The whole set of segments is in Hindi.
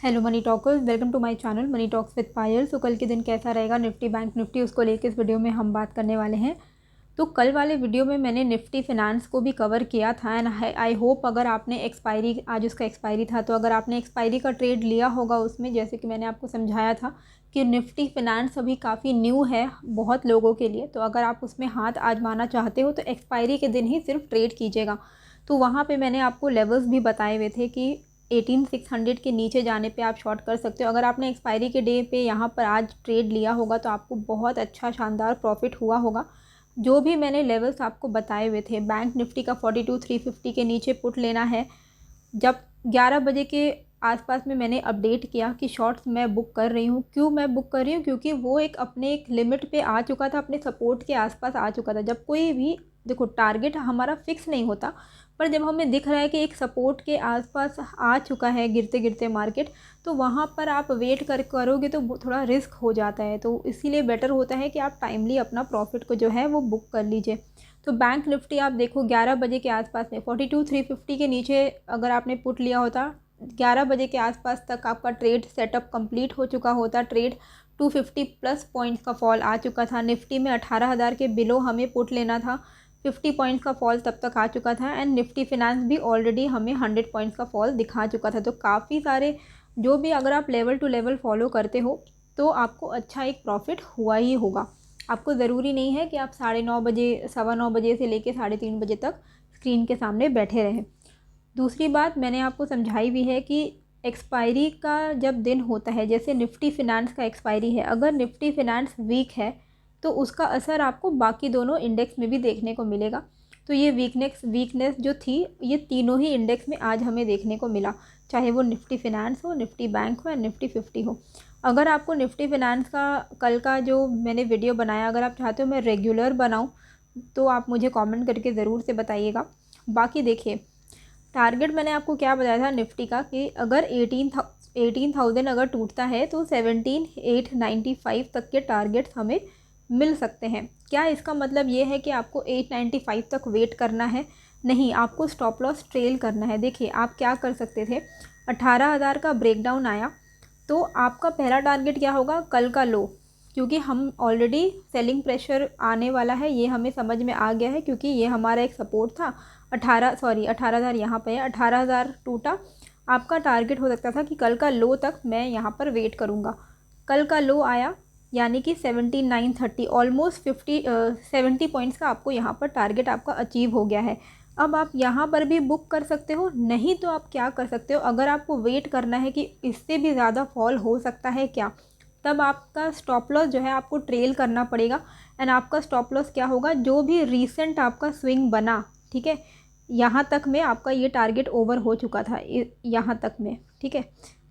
Hello money talkers, welcome to my channel money talks with Payal. तो कल के दिन कैसा रहेगा निफ्टी बैंक निफ्टी, उसको लेकर इस वीडियो में हम बात करने वाले हैं। तो कल वाले वीडियो में मैंने निफ्टी फिनेंस को भी कवर किया था एंड आई होप अगर आपने एक्सपायरी, आज उसका एक्सपायरी था, तो अगर आपने एक्सपायरी का ट्रेड लिया होगा उसमें, जैसे कि मैंने आपको समझाया था कि निफ्टी फिनेंस अभी काफ़ी न्यू है बहुत लोगों के लिए। तो अगर आप उसमें हाथ आजमाना चाहते हो तो एक्सपायरी के दिन ही सिर्फ ट्रेड कीजिएगा। तो वहाँ पे मैंने आपको लेवल्स भी बताए हुए थे कि 18600 के नीचे जाने पे आप शॉर्ट कर सकते हो। अगर आपने एक्सपायरी के डे पे यहाँ पर आज ट्रेड लिया होगा तो आपको बहुत अच्छा शानदार प्रॉफिट हुआ होगा। जो भी मैंने लेवल्स आपको बताए हुए थे, बैंक निफ्टी का 42350 के नीचे पुट लेना है। जब 11 बजे के आसपास में मैंने अपडेट किया कि शॉर्ट्स मैं बुक कर रही हूँ। क्यों मैं बुक कर रही हूँ? क्योंकि वो एक लिमिट पे आ चुका था, अपने सपोर्ट के आसपास आ चुका था। जब कोई भी, देखो, टारगेट हमारा फिक्स नहीं होता, पर जब हमें दिख रहा है कि एक सपोर्ट के आसपास आ चुका है गिरते गिरते मार्केट, तो वहाँ पर आप वेट करोगे तो थोड़ा रिस्क हो जाता है। तो इसीलिए बेटर होता है कि आप टाइमली अपना प्रॉफिट को जो है वो बुक कर लीजिए। तो बैंक निफ्टी आप देखो 11 बजे के आसपास में 42350 के नीचे अगर आपने पुट लिया होता, 11 बजे के आसपास तक आपका ट्रेड सेटअप कंप्लीट हो चुका होता। ट्रेड 250 प्लस पॉइंट्स का फॉल आ चुका था। निफ्टी में 18,000 के बिलो हमें पुट लेना था। 50 पॉइंट्स का फॉल तब तक आ चुका था एंड निफ्टी फिनेंस भी ऑलरेडी हमें 100 पॉइंट्स का फॉल दिखा चुका था। तो काफ़ी सारे, जो भी अगर आप लेवल टू लेवल फॉलो करते हो तो आपको अच्छा एक प्रॉफिट हुआ ही होगा। आपको ज़रूरी नहीं है कि आप 9:30 बजे, 9:15 से लेकर 3:30 बजे तक स्क्रीन के सामने बैठे रहें। दूसरी बात मैंने आपको समझाई भी है कि एक्सपायरी का जब दिन होता है, जैसे निफ्टी फिनेंस का एक्सपायरी है, अगर निफ्टी फिनेंस वीक है तो उसका असर आपको बाकी दोनों इंडेक्स में भी देखने को मिलेगा। तो ये वीकनेस जो थी, ये तीनों ही इंडेक्स में आज हमें देखने को मिला, चाहे वो निफ्टी फिनेंस हो, निफ्टी बैंक हो या निफ्टी 50 हो। अगर आपको निफ्टी फिनेंस का कल का जो मैंने वीडियो बनाया, अगर आप चाहते हो मैं रेगुलर बनाऊँ तो आप मुझे कमेंट करके ज़रूर से बताइएगा। बाकी देखिए, टारगेट मैंने आपको क्या बताया था निफ्टी का कि अगर 18,000 अगर टूटता है तो 17,895 तक के टारगेट्स हमें मिल सकते हैं। क्या इसका मतलब ये है कि आपको 895 तक वेट करना है? नहीं, आपको स्टॉप लॉस ट्रेल करना है। देखिए आप क्या कर सकते थे, 18,000 का ब्रेकडाउन आया तो आपका पहला टारगेट क्या होगा? कल का लो, क्योंकि हम ऑलरेडी सेलिंग प्रेशर आने वाला है, ये हमें समझ में आ गया है, क्योंकि ये हमारा एक सपोर्ट था। 18,000 यहाँ पे है, 18,000 टूटा। आपका टारगेट हो सकता था कि कल का लो तक मैं यहाँ पर वेट करूँगा। कल का लो आया, यानी कि 17,930, ऑलमोस्ट 70 पॉइंट्स का आपको यहाँ पर टारगेट आपका अचीव हो गया है। अब आप यहाँ पर भी बुक कर सकते हो, नहीं तो आप क्या कर सकते हो, अगर आपको वेट करना है कि इससे भी ज़्यादा फॉल हो सकता है क्या, तब आपका स्टॉप लॉस जो है आपको ट्रेल करना पड़ेगा। एंड आपका स्टॉप लॉस क्या होगा? जो भी रीसेंट आपका स्विंग बना, ठीक है, यहाँ तक में आपका ये टारगेट ओवर हो चुका था, यहाँ तक में, ठीक है।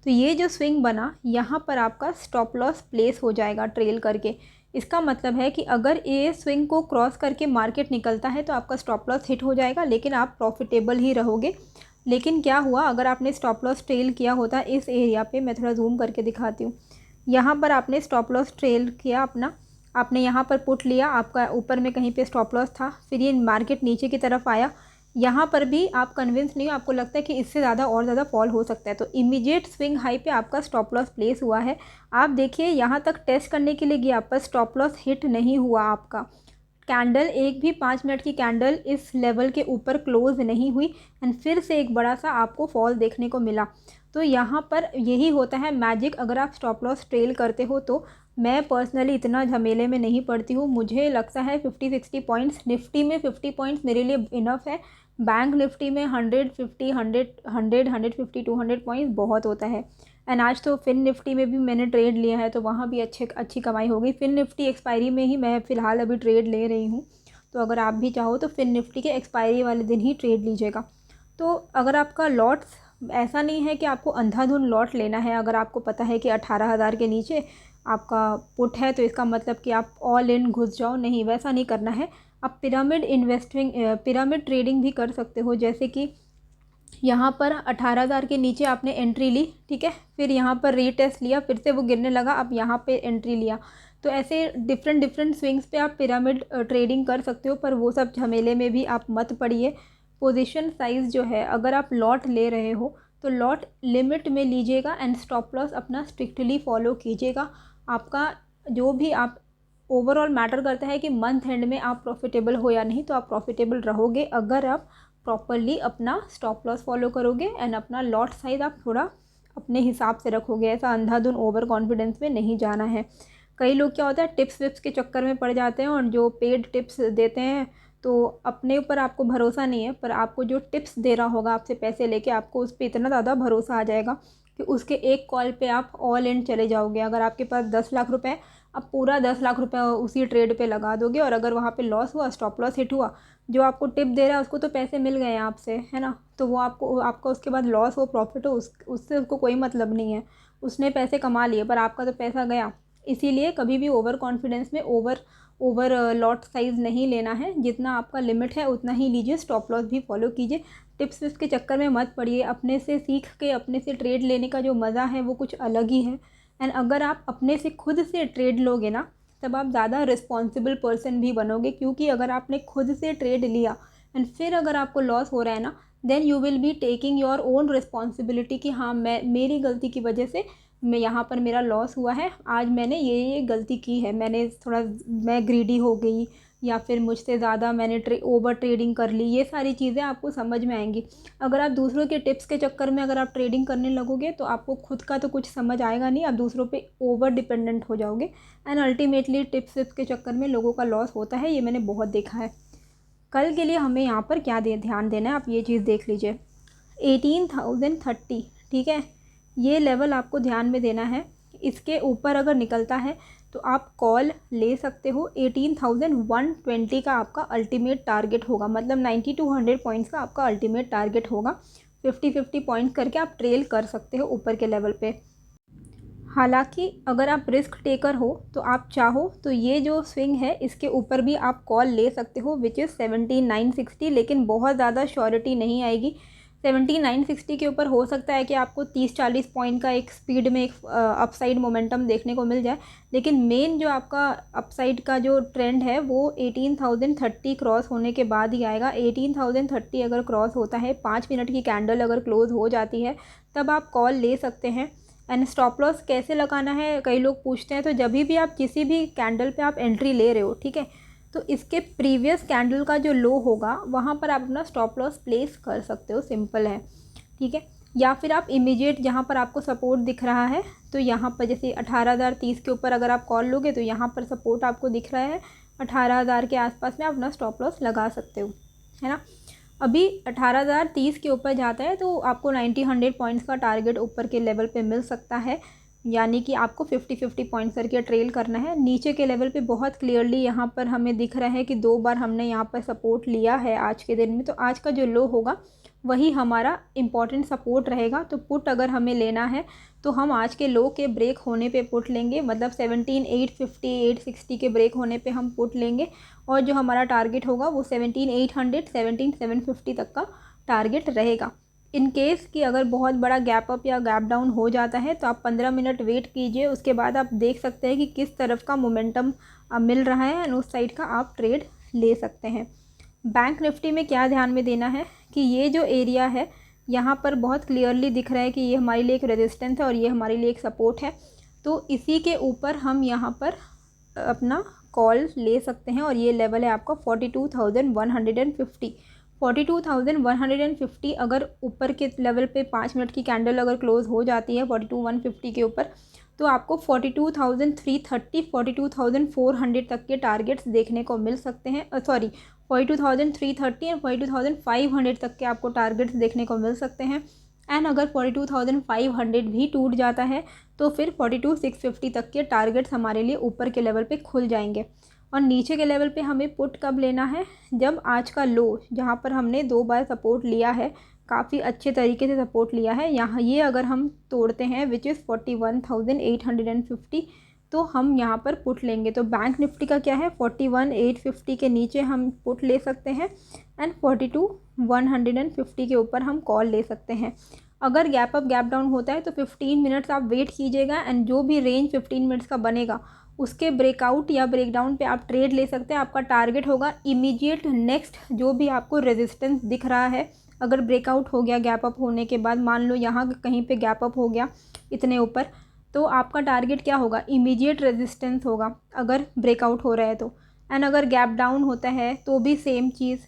तो ये जो स्विंग बना, यहाँ पर आपका स्टॉप लॉस प्लेस हो जाएगा ट्रेल करके। इसका मतलब है कि अगर ये स्विंग को क्रॉस करके मार्केट निकलता है तो आपका स्टॉप लॉस हिट हो जाएगा, लेकिन आप प्रॉफिटेबल ही रहोगे। लेकिन क्या हुआ, अगर आपने स्टॉप लॉस ट्रेल किया होता इस एरिया पे, मैं थोड़ा जूम करके दिखाती हूँ, यहाँ पर आपने स्टॉप लॉस ट्रेल किया अपना, आपने यहाँ पर पुट लिया, आपका ऊपर में कहीं पे स्टॉप लॉस था, फिर ये मार्केट नीचे की तरफ आया, यहाँ पर भी आप कन्विंस नहीं हो, आपको लगता है कि इससे ज़्यादा और ज़्यादा फॉल हो सकता है, तो इमीडिएट स्विंग हाई पे आपका स्टॉप लॉस प्लेस हुआ है। आप देखिए यहाँ तक टेस्ट करने के लिए गया, पर स्टॉप लॉस हिट नहीं हुआ आपका। कैंडल, एक भी 5 मिनट की कैंडल इस लेवल के ऊपर क्लोज नहीं हुई एंड फिर से एक बड़ा सा आपको फॉल देखने को मिला। तो यहाँ पर यही होता है मैजिक, अगर आप स्टॉप लॉस ट्रेल करते हो तो। मैं पर्सनली इतना झमेले में नहीं पड़ती हूँ, मुझे लगता है 50-60 पॉइंट्स, निफ्टी में 50 पॉइंट्स मेरे लिए इनफ है। बैंक निफ्टी में 150 200 पॉइंट्स बहुत होता है। एंड आज तो फिन निफ्टी में भी मैंने ट्रेड लिया है, तो वहाँ भी अच्छी कमाई हो गई। फिन निफ्टी एक्सपायरी में ही मैं फ़िलहाल अभी ट्रेड ले रही हूँ, तो अगर आप भी चाहो तो फिन निफ्टी के एक्सपायरी वाले दिन ही ट्रेड लीजिएगा। तो अगर आपका लॉट्स, ऐसा नहीं है कि आपको अंधाधुंध लॉट लेना है। अगर आपको पता है कि 18,000 के नीचे आपका पुट है तो इसका मतलब कि आप ऑल इन घुस जाओ, नहीं, वैसा नहीं करना है। आप पिरामिड ट्रेडिंग भी कर सकते हो, जैसे कि यहाँ पर 18,000 के नीचे आपने एंट्री ली, ठीक है, फिर यहाँ पर रीटेस्ट लिया, फिर से वो गिरने लगा, अब यहाँ पे एंट्री लिया। तो ऐसे डिफरेंट स्विंग्स पे आप पिरामिड ट्रेडिंग कर सकते हो, पर वो सब झमेले में भी आप मत पड़िए। पोजीशन साइज़ जो है, अगर आप लॉट ले रहे हो तो लॉट लिमिट में लीजिएगा एंड स्टॉप लॉस अपना स्ट्रिक्टली फॉलो कीजिएगा। आपका जो भी आप ओवरऑल मैटर करता है कि मंथ एंड में आप प्रॉफिटेबल हो या नहीं, तो आप प्रॉफिटेबल रहोगे अगर आप प्रॉपरली अपना स्टॉप लॉस फॉलो करोगे एंड अपना लॉट साइज आप थोड़ा अपने हिसाब से रखोगे। ऐसा अंधाधुन ओवर कॉन्फिडेंस में नहीं जाना है। कई लोग क्या होता है टिप्स विप्स के चक्कर में पड़ जाते हैं और जो पेड टिप्स देते हैं तो अपने ऊपर आपको भरोसा नहीं है, पर आपको जो टिप्स दे रहा होगा आपसे पैसे लेके, आपको उस पर इतना ज़्यादा भरोसा आ जाएगा कि उसके एक कॉल पे आप ऑल इन चले जाओगे। अगर आपके पास 10 लाख रुपए, आप पूरा 10 लाख रुपए उसी ट्रेड पे लगा दोगे और अगर वहाँ पे लॉस हुआ, स्टॉप लॉस हिट हुआ, जो आपको टिप दे रहा है उसको तो पैसे मिल गए हैं आपसे, है ना, तो वो आपका उसके बाद लॉस हो प्रॉफिट हो उससे उसको कोई मतलब नहीं है। उसने पैसे कमा लिए पर आपका तो पैसा गया। इसीलिए कभी भी ओवर कॉन्फिडेंस में ओवर लॉट साइज़ नहीं लेना है। जितना आपका लिमिट है उतना ही लीजिए। स्टॉप लॉस भी फॉलो कीजिए। टिप्स विप्स के चक्कर में मत पड़िए। अपने से सीख के अपने से ट्रेड लेने का जो मज़ा है वो कुछ अलग ही है। एंड अगर आप अपने से खुद से ट्रेड लोगे ना, तब आप ज़्यादा रिस्पॉन्सिबल पर्सन भी बनोगे, क्योंकि अगर आपने खुद से ट्रेड लिया एंड फिर अगर आपको लॉस हो रहा है ना, then you will be taking your own responsibility कि हाँ मेरी गलती की वजह से मैं यहाँ पर मेरा लॉस हुआ है, आज मैंने ये गलती की है, मैं ग्रीडी हो गई या फिर मुझसे ज़्यादा मैंने ओवर ट्रेडिंग कर ली। ये सारी चीज़ें आपको समझ में आएंगी। अगर आप दूसरों के टिप्स के चक्कर में अगर आप ट्रेडिंग करने लगोगे तो आपको खुद का तो कुछ समझ आएगा नहीं, आप दूसरों पे ओवर डिपेंडेंट हो जाओगे एंड अल्टीमेटली टिप्स के चक्कर में लोगों का लॉस होता है। ये मैंने बहुत देखा है। कल के लिए हमें यहाँ पर क्या ध्यान देना है, आप ये चीज़ देख लीजिए। 18,030, ठीक है, ये लेवल आपको ध्यान में देना है। इसके ऊपर अगर निकलता है तो आप कॉल ले सकते हो। 18,120 का आपका अल्टीमेट टारगेट होगा, मतलब 90 to 100 पॉइंट्स का आपका अल्टीमेट टारगेट होगा। 50-50 पॉइंट्स करके आप ट्रेल कर सकते हो ऊपर के लेवल पे। हालांकि अगर आप रिस्क टेकर हो तो आप चाहो तो ये जो स्विंग है इसके ऊपर भी आप कॉल ले सकते हो, विच इज़ 17,960, लेकिन बहुत ज़्यादा श्योरिटी नहीं आएगी। 17,960 के ऊपर हो सकता है कि आपको 30-40 पॉइंट का एक स्पीड में एक अपसाइड मोमेंटम देखने को मिल जाए, लेकिन मेन जो आपका अपसाइड का जो ट्रेंड है वो 18,030 क्रॉस होने के बाद ही आएगा। 18,030 अगर क्रॉस होता है, 5 मिनट की कैंडल अगर क्लोज हो जाती है, तब आप कॉल ले सकते हैं। एंड स्टॉप लॉस कैसे लगाना है कई लोग पूछते हैं, तो जब भी आप किसी भी कैंडल पे आप एंट्री ले रहे हो, ठीक है, तो इसके प्रीवियस कैंडल का जो लो होगा वहाँ पर आप अपना स्टॉप लॉस प्लेस कर सकते हो, सिंपल है, ठीक है। या फिर आप इमीडिएट जहाँ पर आपको सपोर्ट दिख रहा है, तो यहाँ पर जैसे 18,030 के ऊपर अगर आप कॉल लोगे तो यहाँ पर सपोर्ट आपको दिख रहा है 18,000 के आसपास में आप अपना स्टॉप लॉस लगा सकते हो, है ना। अभी 18,030 के ऊपर जाता है तो आपको 90-100 पॉइंट्स का टारगेट ऊपर के लेवल पे मिल सकता है, यानी कि आपको 50-50 पॉइंट्स करके ट्रेल करना है। नीचे के लेवल पे बहुत क्लियरली यहाँ पर हमें दिख रहा है कि 2 बार हमने यहाँ पर सपोर्ट लिया है आज के दिन में, तो आज का जो लो होगा वही हमारा इम्पॉर्टेंट सपोर्ट रहेगा। तो पुट अगर हमें लेना है तो हम आज के लो के ब्रेक होने पे पुट लेंगे, मतलब 17,850 860 के ब्रेक होने पे हम पुट लेंगे, और जो हमारा टारगेट होगा वो 17,800 17,750 तक का टारगेट रहेगा। इन केस कि अगर बहुत बड़ा गैप अप या गैप डाउन हो जाता है तो आप 15 मिनट वेट कीजिए, उसके बाद आप देख सकते हैं कि किस तरफ का मोमेंटम मिल रहा है एंड उस साइड का आप ट्रेड ले सकते हैं। बैंक निफ्टी में क्या ध्यान में देना है कि ये जो एरिया है यहाँ पर बहुत क्लियरली दिख रहा है कि ये हमारे लिए एक रेजिस्टेंस है और ये हमारे लिए एक सपोर्ट है, तो इसी के ऊपर हम यहाँ पर अपना कॉल ले सकते हैं और ये लेवल है आपका 42,150। 42,150 अगर ऊपर के लेवल पे 5 मिनट की कैंडल अगर क्लोज हो जाती है 42,150 के ऊपर, तो आपको 42,330 42,400 तक के टारगेट्स देखने को मिल सकते हैं। 42,330 एंड 42,500 तक के आपको टारगेट्स देखने को मिल सकते हैं। एंड अगर 42,500 भी टूट जाता है तो फिर 42,650 तक के टारगेट्स हमारे लिए ऊपर के लेवल पे खुल जाएंगे। और नीचे के लेवल पे हमें पुट कब लेना है, जब आज का लो जहाँ पर हमने 2 बार सपोर्ट लिया है, काफ़ी अच्छे तरीके से सपोर्ट लिया है, यहाँ ये अगर हम तोड़ते हैं विच इज़ 41,850, तो हम यहाँ पर पुट लेंगे। तो बैंक निफ्टी का क्या है, 41,850 के नीचे हम पुट ले सकते हैं एंड 42,150 के ऊपर हम कॉल ले सकते हैं। अगर गैप अप गैप डाउन होता है तो 15 मिनट्स आप वेट कीजिएगा एंड जो भी रेंज 15 मिनट्स का बनेगा उसके ब्रेकआउट या ब्रेकडाउन पे आप ट्रेड ले सकते हैं। आपका टारगेट होगा इमीडिएट नेक्स्ट जो भी आपको रेजिस्टेंस दिख रहा है, अगर ब्रेकआउट हो गया गैप अप होने के बाद, मान लो यहाँ कहीं पे गैप अप हो गया इतने ऊपर, तो आपका टारगेट क्या होगा, इमीडिएट रेजिस्टेंस होगा अगर ब्रेकआउट हो रहा है तो। एंड अगर गैप डाउन होता है तो भी सेम चीज़,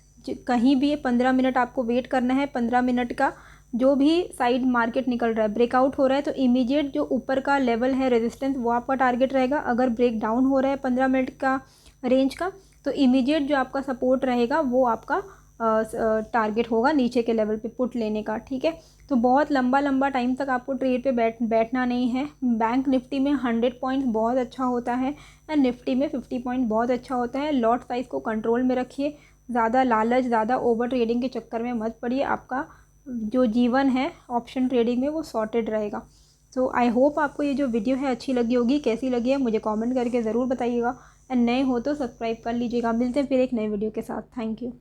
कहीं भी 15 मिनट आपको वेट करना है। 15 मिनट का जो भी साइड मार्केट निकल रहा है, ब्रेकआउट हो रहा है तो इमीडिएट जो ऊपर का लेवल है रेजिस्टेंस वो आपका टारगेट रहेगा। अगर ब्रेक डाउन हो रहा है 15 मिनट का रेंज का, तो इमीडिएट जो आपका सपोर्ट रहेगा वो आपका टारगेट होगा नीचे के लेवल पे पुट लेने का। ठीक है, तो बहुत लंबा लंबा टाइम तक आपको ट्रेड पे बैठना नहीं है। बैंक निफ्टी में 100 पॉइंट्स बहुत अच्छा होता है एंड निफ्टी में 50 पॉइंट बहुत अच्छा होता है। लॉट साइज़ को कंट्रोल में रखिए, ज़्यादा लालच, ज़्यादा ओवर ट्रेडिंग के चक्कर में मत पड़िए। आपका जो जीवन है ऑप्शन ट्रेडिंग में वो सॉर्टेड रहेगा। तो आई होप आपको ये जो वीडियो है अच्छी लगी होगी। कैसी लगी है मुझे कमेंट करके ज़रूर बताइएगा एंड नए हो तो सब्सक्राइब कर लीजिएगा। मिलते हैं फिर एक नए वीडियो के साथ। Thank you.